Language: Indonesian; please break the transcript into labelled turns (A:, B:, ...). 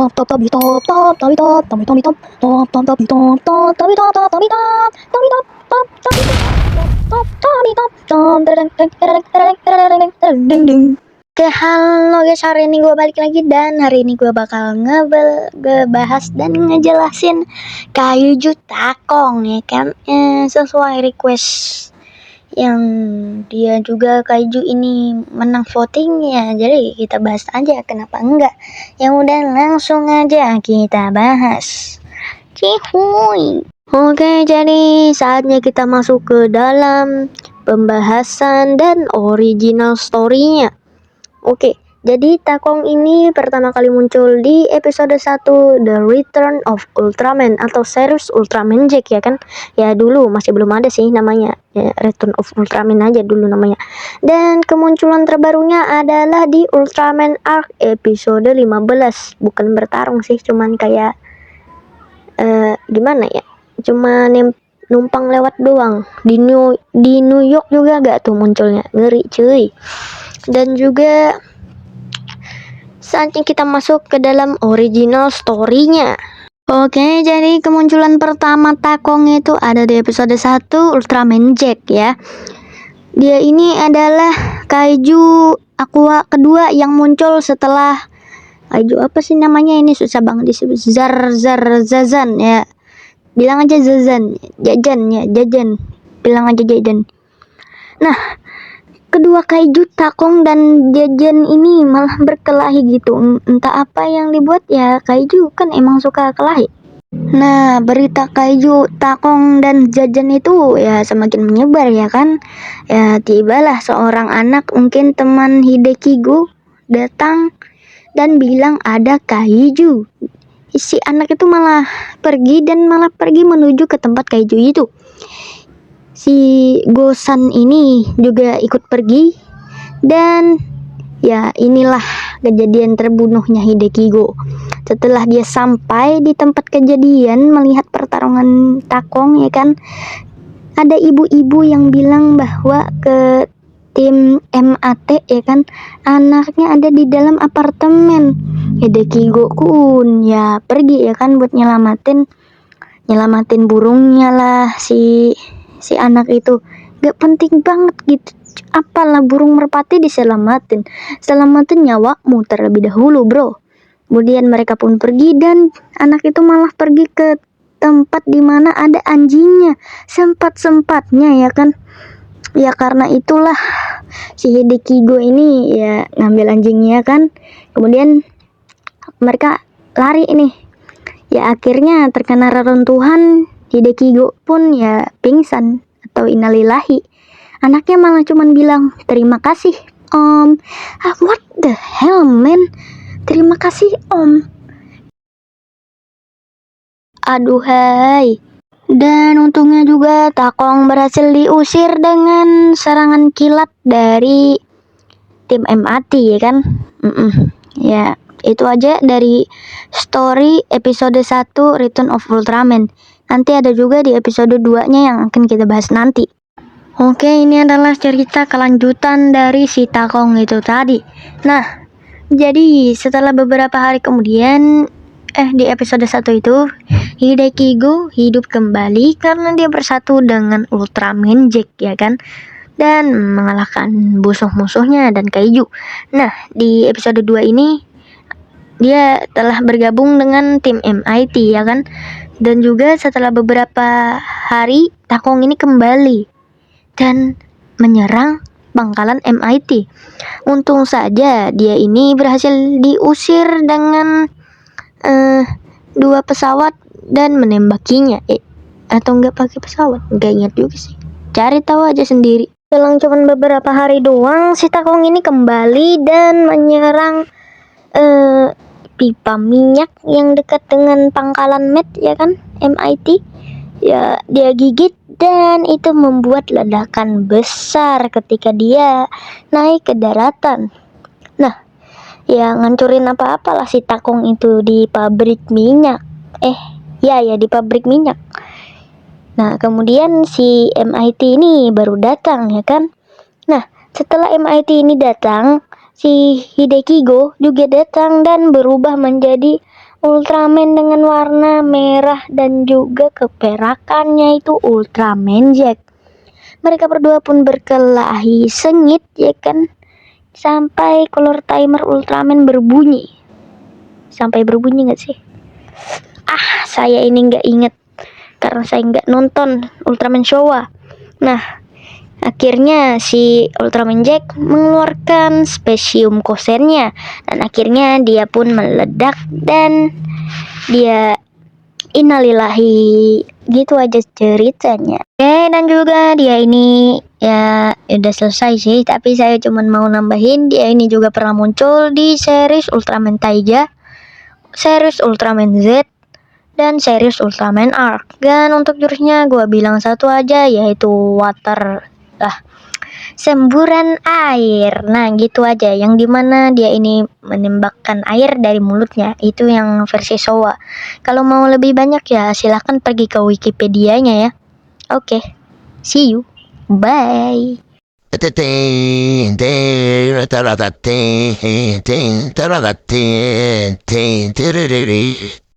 A: Oke, halo guys, hari ini gue balik lagi dan hari ini gue bakal ngebahas dan ngejelasin kayu takong ya kan, sesuai request yang dia juga kaiju ini menang voting ya, jadi kita bahas aja, kenapa enggak. Yang udah langsung aja kita bahas. Cihuy. Oke, jadi saatnya kita masuk ke dalam pembahasan dan original story-nya. Oke, jadi takong ini pertama kali muncul di episode 1 The Return of Ultraman atau series Ultraman Jack ya kan. Ya dulu masih belum ada sih namanya, ya, Return of Ultraman aja dulu namanya. Dan kemunculan terbarunya adalah di Ultraman Arc episode 15. Bukan bertarung sih, cuman kayak gimana ya? Cuma numpang lewat doang. Di New York juga gak tuh munculnya. Ngeri cuy. Dan juga saatnya kita masuk ke dalam original story-nya. Oke, jadi kemunculan pertama takong itu ada di episode 1 Ultraman Jack ya. Dia ini adalah kaiju aqua kedua yang muncul setelah kaiju apa sih namanya, ini susah banget disebut. Zazan ya. Bilang aja Zazan, Jajan. Bilang aja Jajan. Nah, kedua kaiju takong dan Jajan ini malah berkelahi gitu. Entah apa yang dibuat ya, kaiju kan emang suka kelahi. Nah, berita kaiju takong dan Jajan itu ya semakin menyebar ya kan. Ya tibalah seorang anak, mungkin teman Hidekigo, datang dan bilang ada kaiju. Si anak itu malah pergi menuju ke tempat kaiju itu. Si Gosan ini juga ikut pergi, dan ya inilah kejadian terbunuhnya Hidekigo. Setelah dia sampai di tempat kejadian melihat pertarungan takong ya kan, ada ibu-ibu yang bilang bahwa ke tim MAT ya kan, anaknya ada di dalam apartemen. Hidekigo kun ya pergi ya kan buat nyelamatin burungnya lah, si anak itu. Gak penting banget gitu, apalah burung merpati selamatin nyawamu terlebih dahulu bro. Kemudian mereka pun pergi dan anak itu malah pergi ke tempat dimana ada anjingnya sempat-sempatnya ya kan. Ya karena itulah si Hidekigo ini ya ngambil anjingnya kan. Kemudian mereka lari ini. Ya akhirnya terkena reruntuhan. Hidekigo pun ya pingsan atau innalillahi. Anaknya malah cuman bilang terima kasih om. What the hell man? Terima kasih om. Aduhai. Dan untungnya juga takong berhasil diusir dengan serangan kilat dari tim MAT ya kan. Ya itu aja dari story episode 1 Return of Ultraman. Nanti ada juga di episode 2 nya yang akan kita bahas nanti. Oke, ini adalah cerita kelanjutan dari si takong itu tadi. Nah, jadi setelah beberapa hari kemudian di episode 1 itu Hidekigo hidup kembali karena dia bersatu dengan Ultraman Jack ya kan, dan mengalahkan musuh-musuhnya dan kaiju. Nah, di episode 2 ini dia telah bergabung dengan tim MIT ya kan. Dan juga setelah beberapa hari takong ini kembali dan menyerang pangkalan MIT. Untung saja dia ini berhasil diusir dengan 2 pesawat dan menembakinya. Atau enggak pakai pesawat, enggak ingat juga sih, cari tahu aja sendiri. Selang cuman beberapa hari doang si takong ini kembali dan menyerang pipa minyak yang dekat dengan pangkalan Met ya kan, MIT. Ya dia gigit dan itu membuat ledakan besar ketika dia naik ke daratan. Nah, ya ngancurin apa-apalah si takong itu di pabrik minyak. Di pabrik minyak. Nah, kemudian si MIT ini baru datang ya kan. Nah, setelah MIT ini datang, si Hidekigo juga datang dan berubah menjadi Ultraman dengan warna merah dan juga keperakannya itu Ultraman Jack. Mereka berdua pun berkelahi sengit ya kan, sampai color timer Ultraman berbunyi. Sampai berbunyi nggak sih? Saya ini nggak inget karena saya nggak nonton Ultraman Showa. Nah, akhirnya si Ultraman Jack mengeluarkan spesium kosennya dan akhirnya dia pun meledak dan dia innalillahi. Gitu aja ceritanya. Oke, dan juga dia ini ya udah selesai sih, tapi saya cuma mau nambahin dia ini juga pernah muncul di series Ultraman Taiga, series Ultraman Z, dan series Ultraman Arc. Dan untuk jurusnya gue bilang satu aja, yaitu water semburan air. Nah gitu aja, yang dimana dia ini menembakkan air dari mulutnya, itu yang versi Showa. Kalau mau lebih banyak ya silahkan pergi ke Wikipedia-nya ya. Oke, see you, bye.
B: Tin, tin, tarara, tin, tin, tarara, tin, tin, tiriri.